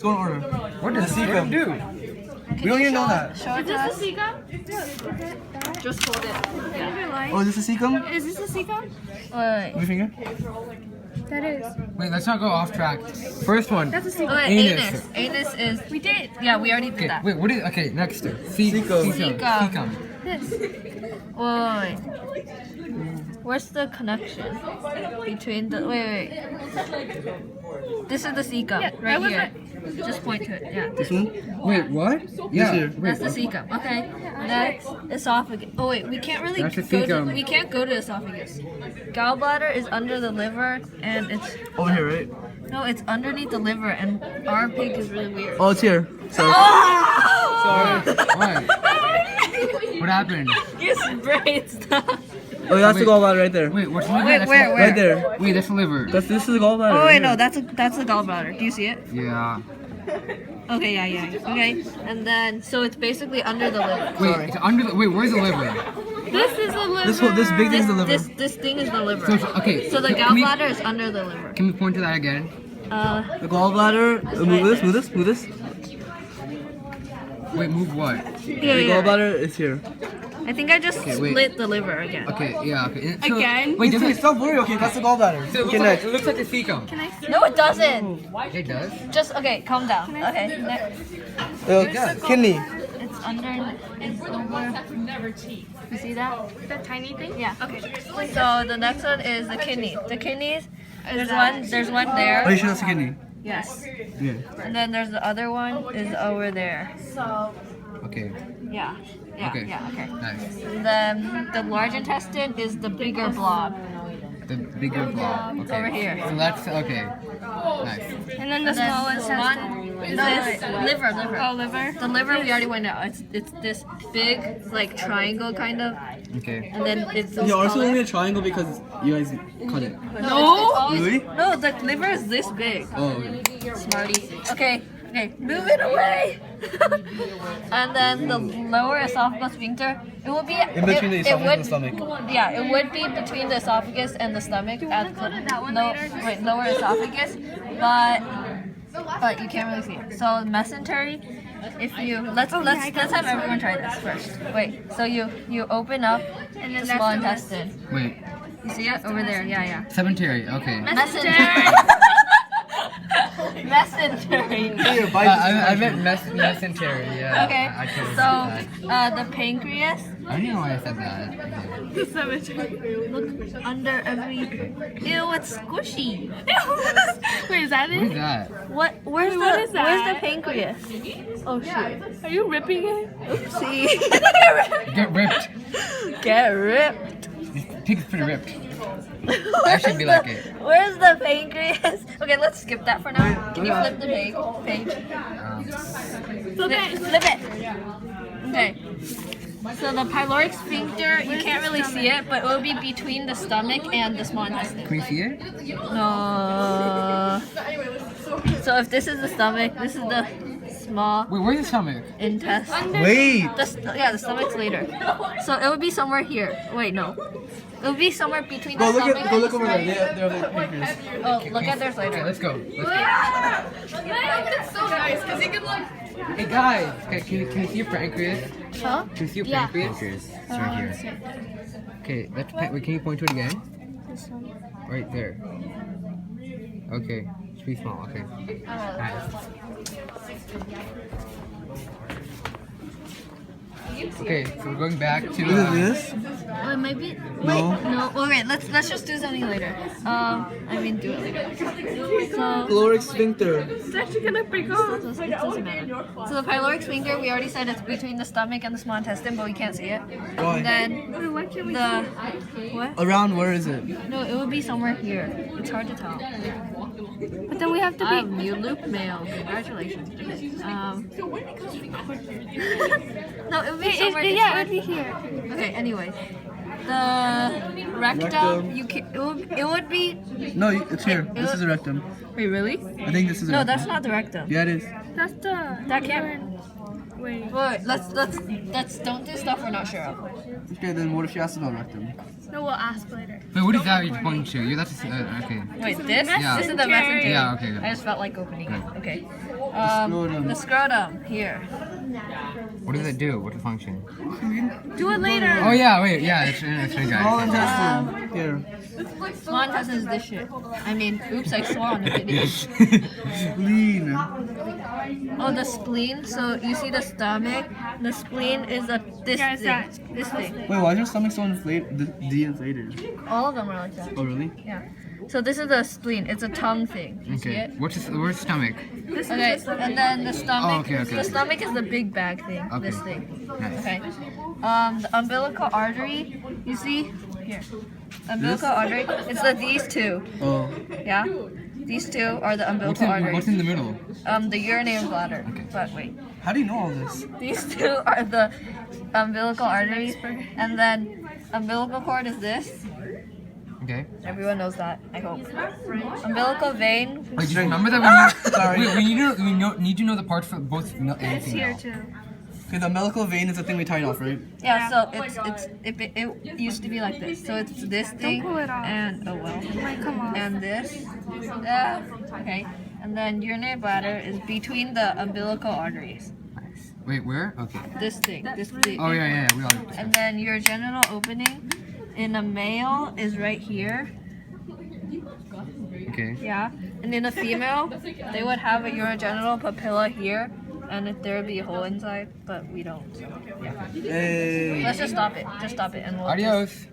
go in order. What does the cecum do? We don't even know that. Show it to us. Just hold it. Yeah. Oh, is this a cecum? Is this a cecum? Wait. Move your finger. That is. Wait, let's not go off track. First one. That's a cecum. Wait, Anus. Anus is. We did. Yeah, we already did Okay, that. wait, what is, okay, next. Cecum. Cecum. This. Wait. Where's the connection between the? Wait. This is the cecum Yeah, right that was here. Just point to it. Yeah. This one? Wait, what? Yeah. here. Wait, That's the cecum. Okay. Next, esophagus. Oh wait, we can't really That's the go. cecum. We can't go to esophagus. Gallbladder is under the liver, and it's Over here, right? no, it's underneath the liver, and our pig is really weird. Oh, it's here. Sorry. Oh! What? What happened? You sprayed stuff. Oh, that's the Wait. gallbladder right there. Wait, what's Wait, that's where? Right there. Wait, that's the liver. This is the gallbladder. Oh right wait, here. no, that's the gallbladder. Do you see it? Yeah. Okay, yeah. Okay, and then so it's basically under the liver. Wait, it's under the, wait, where's the liver? This is the liver. This big thing is the liver. This thing is the liver. So, okay. So the can we- gallbladder is under the liver. Can we point to that again? The gallbladder. Move this. Wait, move what? Yeah, The yeah. gallbladder is here. I think I just Okay, wait. split the liver again. Okay, yeah, okay. So, Again? Wait, does it, Stop worrying. Okay, that's the gallbladder. so it, looks Okay, like, next. it looks like the cecum. Can I see? No, it doesn't. It does? Just okay, calm down. Okay, next. Kidney. It's under. It's over. You see that? That tiny thing? Yeah. Okay. So the next one is the kidney. The kidneys. There's one Are there. you sure that's a kidney? Yes. Yeah. And then there's the other one is over there. Okay, Yeah. Yeah. Okay. Yeah. Okay. nice. And then the large intestine is the bigger blob. The bigger blob. Okay. Over here. So that's, okay. Nice. And then the And then small one one is this liver. Oh, liver. The liver we already went out. It's this big like triangle kind of, Okay. and then it's this Yeah, ours is color. only a triangle because you guys cut it. No, it's always, Really? no, the liver is this big. Oh. Smarty. Okay, move it away. And then the lower esophageal sphincter, it would be In between the esophagus and the stomach. Yeah, it would be between the esophagus and the stomach. At go to that one no, later? wait, lower esophagus, but you can't really see it. So mesentery, if you let's have everyone try this first. Wait, so you open up And then the that's small the intestine. Wait, You see it over there? Yeah. cemetery, okay. Mesentery. Mesentery. I meant mesentery, yeah. Okay, I couldn't so say that. the pancreas, I don't know why I said that. The cemetery. look under every. Ew, it's squishy. Wait, is that Hmm? What is it? that? Where's Wait, the what is that? Where's the pancreas? Oh shoot. Are you ripping it? Oopsie. Get ripped. Get ripped. This pig's pretty ripped. I should be like it. Where's the pancreas? Okay, let's skip that for now. Can you flip the page? Flip it. Okay. So the pyloric sphincter, you can't really see it, but it will be between the stomach and the small intestine. Can we see it? No. So if this is the stomach, this is the small Wait, where's the stomach? intestine. Wait. The stomach's later. So it would be somewhere here. Wait, no. It would be somewhere between Go the look stomach. at. Go look over there. They're the pancreas. Oh, look at theirs Okay, later. let's go. Let's go. It's so nice because you can look. Hey guys, can you see your pancreas? Huh? Can you see your Yeah. pancreas? It's right here. Okay, wait, can you point to it again? Right there. Okay, it's pretty small, okay. Nice. Okay, so we're going back to Is it this? Wait, maybe. No. Wait, no. Okay, let's just do something later. Do it later. So. Caloric sphincter. It's actually gonna break off. It doesn't matter. So the pyloric sphincter, we already said it's between the stomach and the small intestine, but we can't see it. Why? And then Wait, why can't we the what? Around where is it? No, it would be somewhere here. It's hard to tell. But then we have to be. You loop male. Congratulations. Okay. No, it would be somewhere. It's Yeah, it hard- would be here. Okay. Anyway, the rectum. You can. It would be. No, it's here. This is a rectum. Wait, really? I think this is a No, rectum. that's not the rectum. Yeah, it is. That's the. That can't. Wait. Wait, let's don't do stuff we're not sure of. Okay, then what if she asks about rectum? No, we'll ask later. Wait, what is that you're pointing to? That's okay. Wait, this? Yeah. This is the messenger. Yeah, okay. I just felt like opening it. Okay. scrotum. The scrotum here. What does it do? What's the function? Do it later. Oh yeah, wait, yeah, that's right, Small guys. intestine. Here. Small intestine is this shit. I mean, oops, I swore on the video. Spleen. Oh, the spleen. So you see the stomach. The spleen is this Yeah, it's thing. that. This thing. Wait, why is your stomach so de-inflated? All of them are like that. Oh, really? Yeah. So this is the spleen. It's a tongue thing. You see Okay. it? Where's the stomach? Okay. And then the stomach. Oh, okay, okay. The stomach is the big bag thing. Okay. This thing. Nice. Okay. The umbilical artery. You see here. Umbilical artery. It's these two. Oh. Yeah. These two are the umbilical What's arteries. in the middle? The urinary bladder. Okay. But wait. How do you know all this? These two are the umbilical arteries, and then umbilical cord is this. Okay. Everyone knows that, I hope. Umbilical vein. Wait, just remember that Sorry. we need to know the parts for both male and It's here female. too. Okay, the umbilical vein is the thing we tie off, right? Yeah, so it used to be like this. So it's this thing pull it off. and oh well, Like, come on. and this. Okay, and then urinary bladder is between the umbilical arteries. Nice. Wait, where? Okay. This thing, this thing. Oh yeah, we all. And then your genital opening in a male is right here. Okay. Yeah, and in a female, they would have a urogenital papilla here, and if there would be a hole inside, but we don't. So, yeah. Hey. Let's just stop it. Just stop it, and we'll. Adios.